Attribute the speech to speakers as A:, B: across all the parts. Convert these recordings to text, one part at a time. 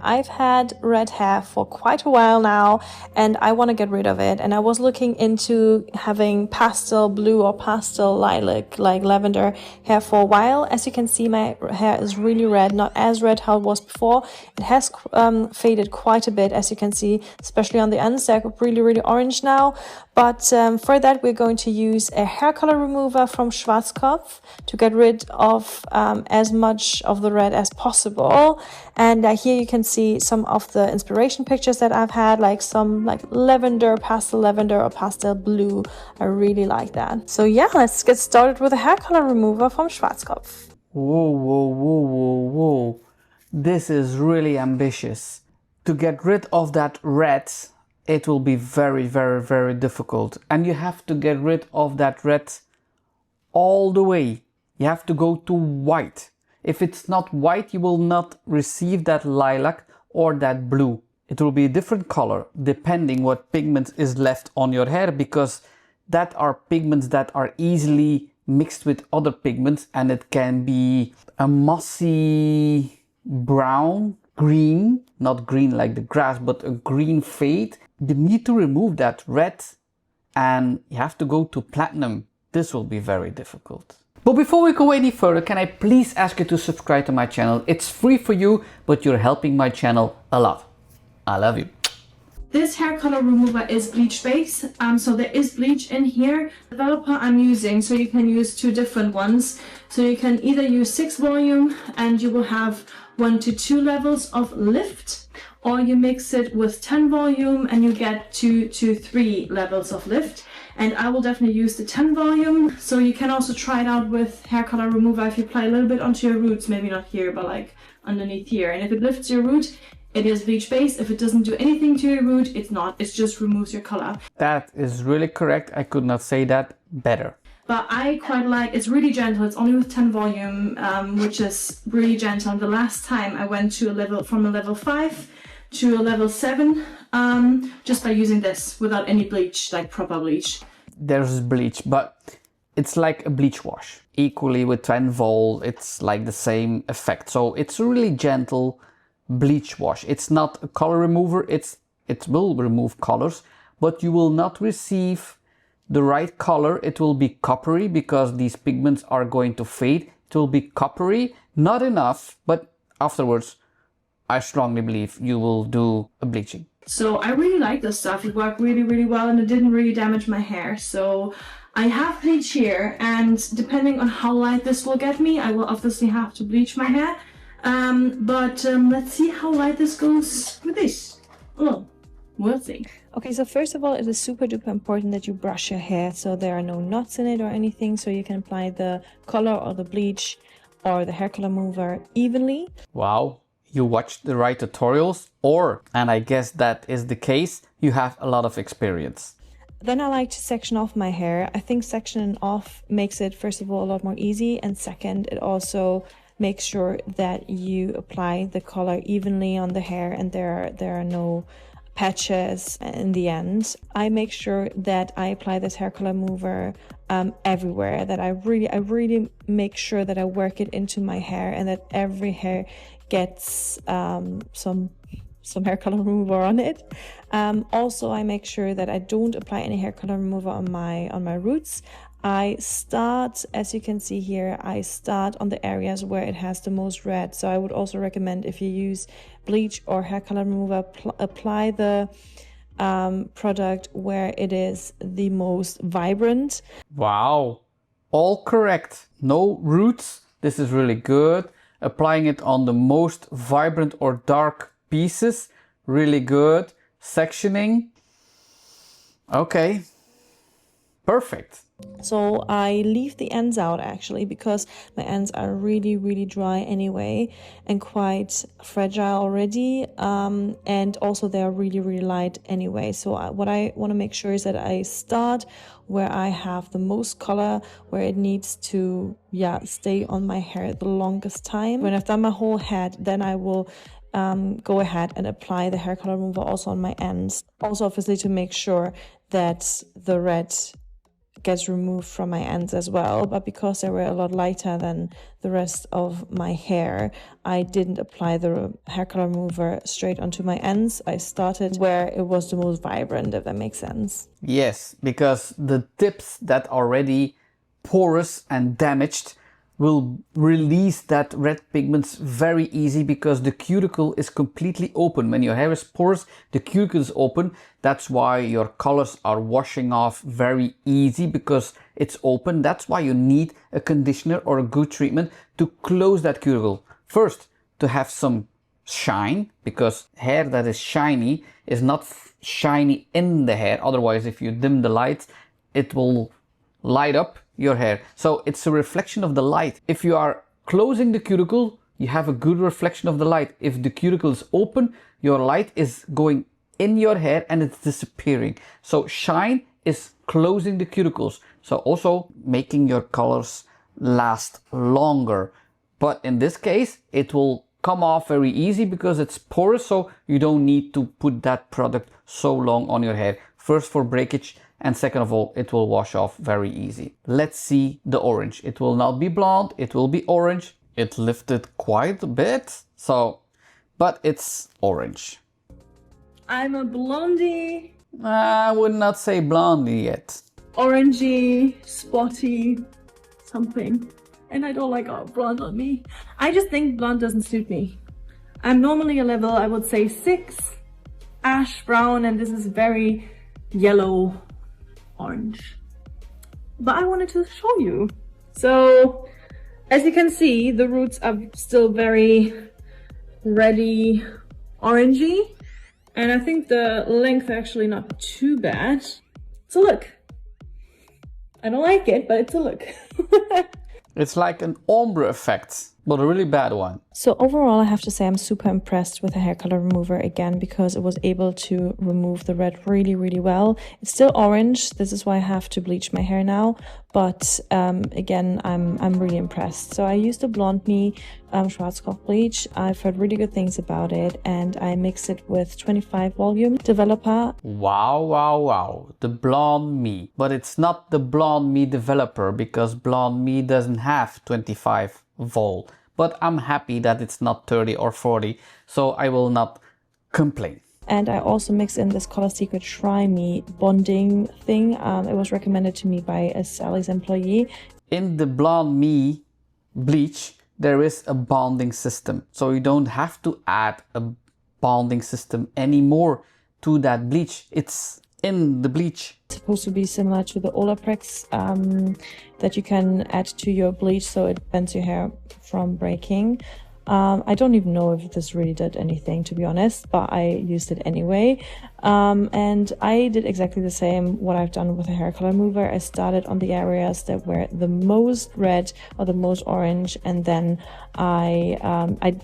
A: I've had red hair for quite a while now and I want to get rid of it, and I was looking into having pastel blue or pastel lilac, like lavender hair, for a while. As you can see, my hair is really red, not as red how it was before. It has faded quite a bit, as you can see, especially on the ends. They're really orange now. But for that, we're going to use a hair color remover from Schwarzkopf to get rid of as much of the red as possible. And here you can see some of the inspiration pictures that I've had, like some lavender, pastel lavender or pastel blue. I really like that. So yeah, let's get started with a hair color remover from Schwarzkopf.
B: Whoa. This is really ambitious. To get rid of that red, it will be very difficult. And you have to get rid of that red all the way. You have to go to white. If it's not white, you will not receive that lilac or that blue. It will be a different color depending what pigment is left on your hair, because that are pigments that are easily mixed with other pigments, and it can be a mossy brown, green, not green like the grass, but a green fade. You need to remove that red and you have to go to platinum. This will be very difficult. But before we go any further, can I please ask you to subscribe to my channel? It's free for you, but you're helping my channel a lot. I love you.
C: This hair color remover is bleach based, so there is bleach in here. The developer I'm using, so you can use two different ones. So you can either use 6 volume and you will have 1 to 2 levels of lift, or you mix it with 10 volume and you get 2 to 3 levels of lift. And I will definitely use the 10 volume. So you can also try it out with hair color remover if you apply a little bit onto your roots, maybe not here, but like underneath here. And if it lifts your root, it is bleach based. If it doesn't do anything to your root, it's not. It just removes your color.
B: That is really correct. I could not say that better.
C: But I quite like, it's really gentle. It's only with 10 volume, which is really gentle. The last time I went to a level, from a level 5 to a level 7, just by using this without any bleach, like proper bleach.
B: There's bleach, but it's like a bleach wash. Equally with 10 vol, it's like the same effect. So it's a really gentle bleach wash. It's not a color remover. It will remove colors, but you will not receive the right color. It will be coppery because these pigments are going to fade. It will be coppery, not enough, but afterwards I strongly believe you will do a bleaching.
C: So I really like this stuff. It worked really well and it didn't really damage my hair. So I have bleach here, and depending on how light this will get me, I will obviously have to bleach my hair. Let's see how light this goes with this. Oh, we'll see.
A: Okay, so first of all, it is super duper important that you brush your hair so there are no knots in it or anything, so you can apply the color or the bleach or the hair color remover evenly.
B: Wow, you watched the right tutorials, and I guess that is the case, you have a lot of experience.
A: Then I like to section off my hair. I think sectioning off makes it, first of all, a lot more easy, and second, it also makes sure that you apply the color evenly on the hair and there are no patches in the end. I make sure that I apply this hair color remover everywhere, that I really make sure that I work it into my hair and that every hair gets some hair color remover on it. Also, I make sure that I don't apply any hair color remover on my roots. I start, as you can see here, I start on the areas where it has the most red. So I would also recommend, if you use bleach or hair color remover, apply the product where it is the most vibrant.
B: Wow, all correct. No roots. This is really good. Applying it on the most vibrant or dark pieces. Really good. Sectioning. Okay. Perfect.
A: So I leave the ends out actually, because my ends are really dry anyway and quite fragile already, and also they're really light anyway. So what I want to make sure is that I start where I have the most color, where it needs to stay on my hair the longest time. When I've done my whole head, then I will go ahead and apply the hair color remover also on my ends, also obviously to make sure that the red gets removed from my ends as well, but because they were a lot lighter than the rest of my hair, I didn't apply the hair color remover straight onto my ends. I started where it was the most vibrant, if that makes sense.
B: Yes, because the tips that are already porous and damaged will release that red pigments very easy, because the cuticle is completely open. When your hair is porous, the cuticle is open. That's why your colors are washing off very easy, because it's open. That's why you need a conditioner or a good treatment to close that cuticle. First, to have some shine, because hair that is shiny is not shiny in the hair. Otherwise, if you dim the light, it will light up your hair. So it's a reflection of the light. If you are closing the cuticle, you have a good reflection of the light. If the cuticle is open, your light is going in your hair and it's disappearing. So shine is closing the cuticles. So also making your colors last longer. But in this case, it will come off very easy because it's porous, so you don't need to put that product so long on your hair. First for breakage, and second of all, it will wash off very easy. Let's see the orange. It will not be blonde, it will be orange. It lifted quite a bit, so, but it's orange.
C: I'm a blondie.
B: I would not say blondie yet.
C: Orangey, spotty, something. And I don't like blonde on me. I just think blonde doesn't suit me. I'm normally a level, I would say 6, ash brown, and this is very yellow orange. But I wanted to show you. So, as you can see, the roots are still very reddy orangey. And I think the length actually not too bad. It's a look. I don't like it, but it's a look.
B: It's like an ombre effect, but a really bad one.
A: So overall, I have to say I'm super impressed with the hair color remover again, because it was able to remove the red really, really well. It's still orange. This is why I have to bleach my hair now. But again, I'm really impressed. So I used the Blonde Me Schwarzkopf bleach. I've heard really good things about it, and I mixed it with 25 volume developer.
B: Wow, wow, wow. The Blonde Me. But it's not the Blonde Me developer, because Blonde Me doesn't have 25 vol. But I'm happy that it's not 30 or 40, so I will not complain.
A: And I also mixed in this Color Secret Try Me bonding thing. It was recommended to me by a Sally's employee.
B: In the Blonde Me bleach, there is a bonding system. So you don't have to add a bonding system anymore to that bleach. It's in the bleach.
A: It's supposed to be similar to the Olaplex that you can add to your bleach so it prevents your hair from breaking. I don't even know if this really did anything, to be honest, but I used it anyway. And I did exactly the same what I've done with the hair color remover. I started on the areas that were the most red or the most orange, and then I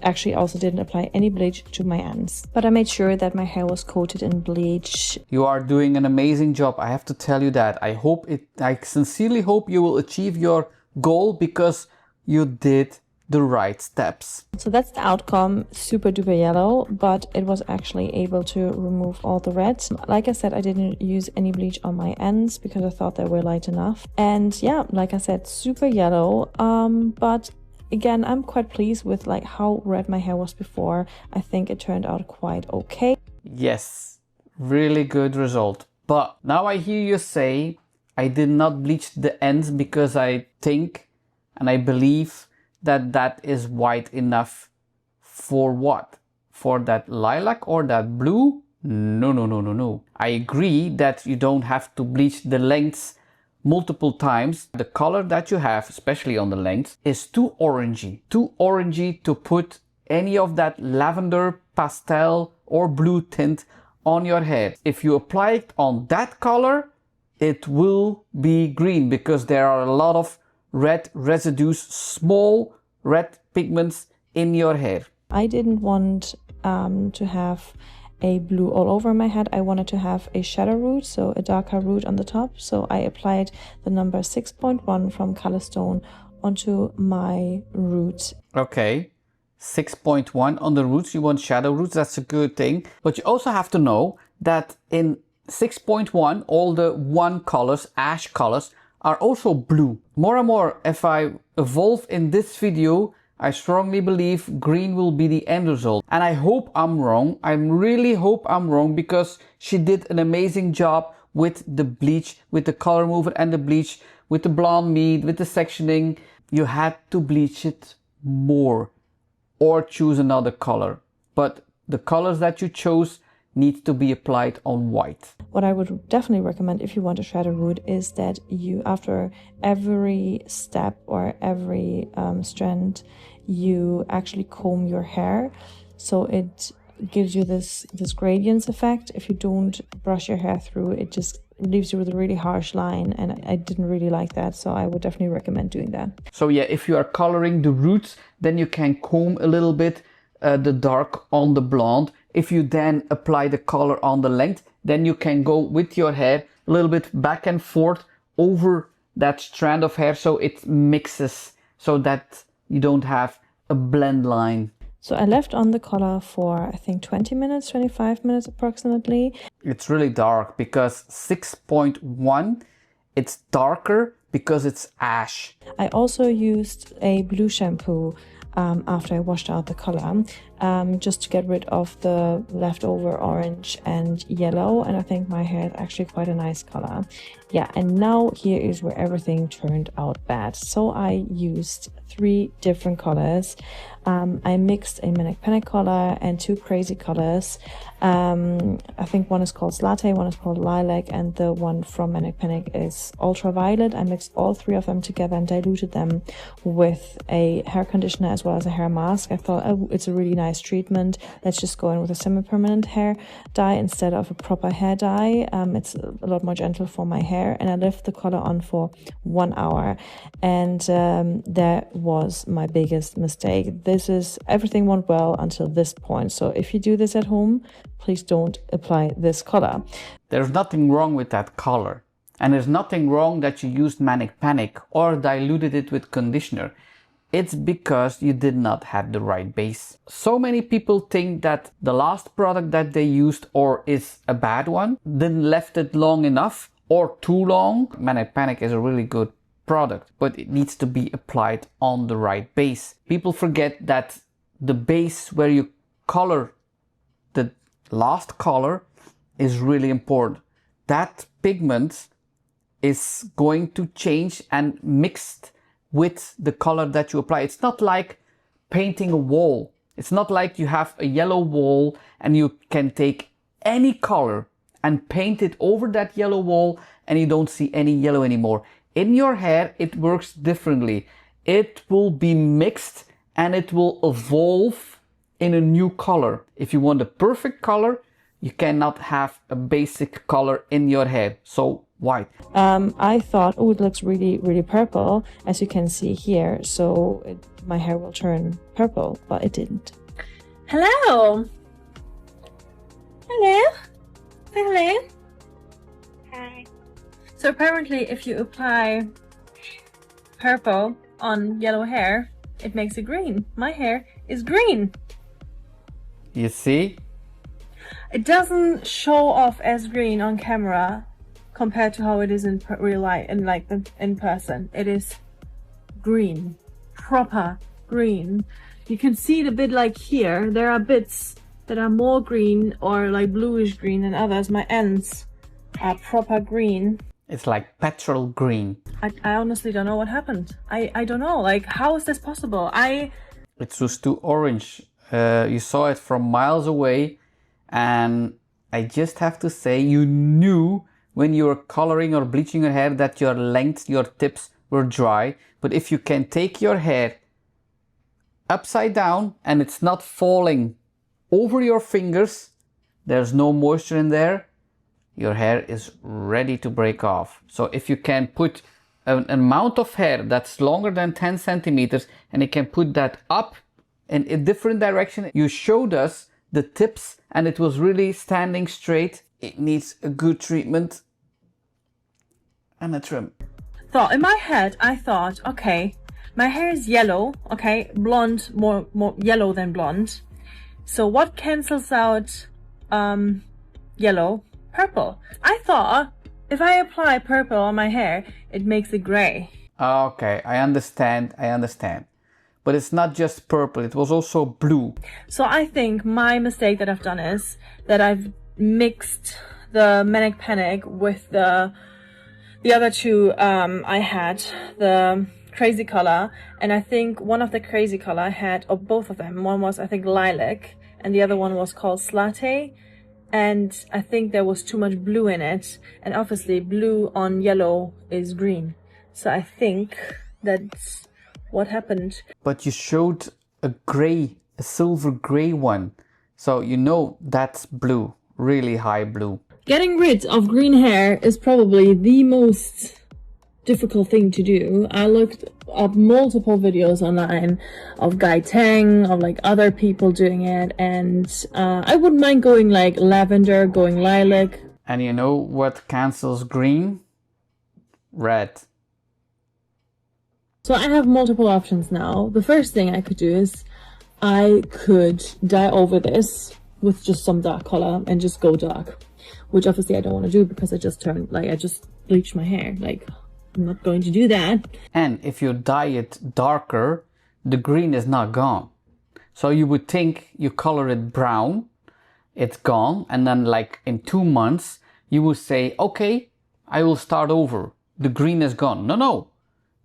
A: actually also didn't apply any bleach to my ends. But I made sure that my hair was coated in bleach.
B: You are doing an amazing job, I have to tell you that. I sincerely hope you will achieve your goal, because you did the right steps.
A: So that's the outcome. Super duper yellow, but it was actually able to remove all the red. Like I said, I didn't use any bleach on my ends because I thought they were light enough. And yeah, like I said, super yellow. But again, I'm quite pleased with like how red my hair was before. I think it turned out quite okay.
B: Yes, really good result. But now I hear you say I did not bleach the ends because I think and I believe that is white enough. For what? For that lilac or that blue? No. I agree that you don't have to bleach the lengths multiple times. The color that you have, especially on the lengths, is too orangey to put any of that lavender, pastel or blue tint on your hair. If you apply it on that color, it will be green, because there are a lot of red residues, small red pigments in your hair.
A: I didn't want to have a blue all over my head. I wanted to have a shadow root, so a darker root on the top. So I applied the number 6.1 from Colorstone onto my root.
B: Okay, 6.1 on the roots. You want shadow roots, that's a good thing. But you also have to know that in 6.1, all the one colors, ash colors, are also blue. More and more, if I evolve in this video, I strongly believe green will be the end result. And I hope I'm wrong. I really hope I'm wrong, because she did an amazing job with the bleach, with the color remover and the bleach, with the blonde meat, with the sectioning. You had to bleach it more or choose another color. But the colors that you chose need to be applied on white.
A: What I would definitely recommend if you want to shred a root is that you, after every step or every strand, you actually comb your hair, so it gives you this gradients effect. If you don't brush your hair through, it just leaves you with a really harsh line, and I didn't really like that, so I would definitely recommend doing that.
B: So yeah, if you are coloring the roots, then you can comb a little bit the dark on the blonde. If you then apply the color on the length, then you can go with your hair a little bit back and forth over that strand of hair, so it mixes, so that you don't have a blend line.
A: So I left on the color for, I think, 20 minutes, 25 minutes approximately.
B: It's really dark because 6.1, it's darker because it's ash.
A: I also used a blue shampoo after I washed out the color, just to get rid of the leftover orange and yellow, and I think my hair is actually quite a nice color. Yeah, and now here is where everything turned out bad. So I used 3 different colors. I mixed a Manic Panic color and 2 crazy colors. I think one is called Latte, one is called Lilac, and the one from Manic Panic is Ultraviolet. I mixed all 3 of them together and diluted them with a hair conditioner as well as a hair mask. I thought, oh, it's a really nice treatment. Let's just go in with a semi-permanent hair dye instead of a proper hair dye. It's a lot more gentle for my hair, and I left the color on for 1 hour, and that was my biggest mistake. Everything went well until this point. So if you do this at home, please don't apply this color.
B: There's nothing wrong with that color, and there's nothing wrong that you used Manic Panic or diluted it with conditioner. It's because you did not have the right base. So many people think that the last product that they used or is a bad one, then left it long enough or too long. Manic Panic is a really good product, but it needs to be applied on the right base. People forget that the base where you color the last color is really important. That pigment is going to change and mixed with the color that you apply. It's not like painting a wall. It's not like you have a yellow wall and you can take any color and paint it over that yellow wall and you don't see any yellow anymore. In your hair, it works differently. It will be mixed and it will evolve in a new color. If you want a perfect color, you cannot have a basic color in your hair. So white.
A: I thought, oh, it looks really, really purple, as you can see here. So my hair will turn purple, but it didn't.
C: Hello. Hello. Say hello.
D: Hi.
C: So apparently if you apply purple on yellow hair, it makes it green. My hair is green.
B: You see?
C: It doesn't show off as green on camera compared to how it is in real life, in person. It is green, proper green. You can see it a bit like here. There are bits that are more green or like bluish green than others. My ends are proper green.
B: It's like petrol green.
C: I honestly don't know what happened. I don't know, like, how is this possible?
B: It's just too orange. You saw it from miles away, and I just have to say, you knew when you were coloring or bleaching your hair that your lengths, your tips were dry. But if you can take your hair upside down and it's not falling over your fingers, there's no moisture in there, your hair is ready to break off. So if you can put an amount of hair that's longer than 10 centimeters and you can put that up in a different direction. You showed us the tips and it was really standing straight. It needs a good treatment and a trim.
C: So in my head, I thought, okay, my hair is yellow, okay, blonde, more yellow than blonde. So what cancels out yellow? Purple. I thought
A: If I apply purple on my hair, it makes it gray.
B: Okay, I understand. But it's not just purple, it was also blue.
A: So I think my mistake that I've done is that I've mixed the Manic Panic with the other two I had, the crazy color, and I think one of the crazy color had, or both of them, one was I think lilac and the other one was called Slate, and I think there was too much blue in it, and obviously blue on yellow is green, so I think that's what happened.
B: But you showed a silver gray one, so you know that's blue, really high blue.
A: Getting rid of green hair is probably the most difficult thing to do. I looked up multiple videos online of Guy Tang, of like other people doing it, and I wouldn't mind going like lavender, going lilac.
B: And you know what cancels green? Red.
A: So I have multiple options now. The first thing I could do is I could dye over this with just some dark color and just go dark, which obviously I don't want to do because I just bleached my hair. Like, I'm not going to do that.
B: And if you dye it darker, the green is not gone. So you would think you color it brown, it's gone, and then like in 2 months you will say, okay, I will start over, the green is gone. No,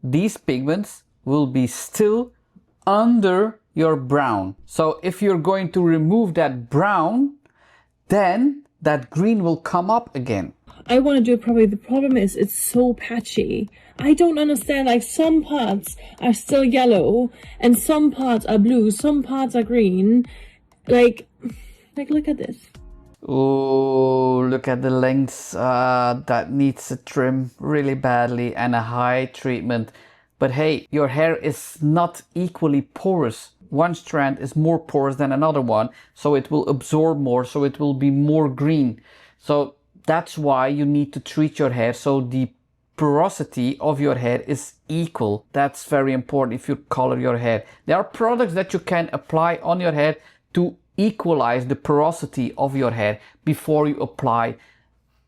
B: these pigments will be still under your brown. So if you're going to remove that brown, then that green will come up again.
A: I want to do it properly. The problem is it's so patchy. I don't understand, like some parts are still yellow and some parts are blue, some parts are green. Like look at this.
B: Oh, look at the lengths. That needs a trim really badly and a high treatment. But hey, your hair is not equally porous. One strand is more porous than another one, so it will absorb more, so it will be more green. So that's why you need to treat your hair so the porosity of your hair is equal. That's very important if you color your hair. There are products that you can apply on your hair to equalize the porosity of your hair before you apply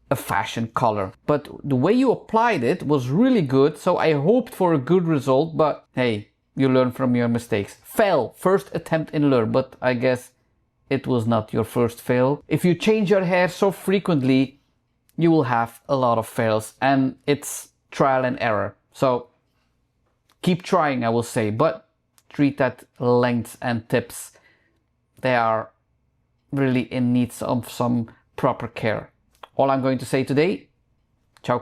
B: a fashion color. But the way you applied it was really good, so I hoped for a good result, but hey, you learn from your mistakes. Fail, first attempt in learn, but I guess it was not your first fail. If you change your hair so frequently, you will have a lot of fails, and it's trial and error. So keep trying, I will say, but treat that length and tips. They are really in need of some proper care. All I'm going to say today, ciao.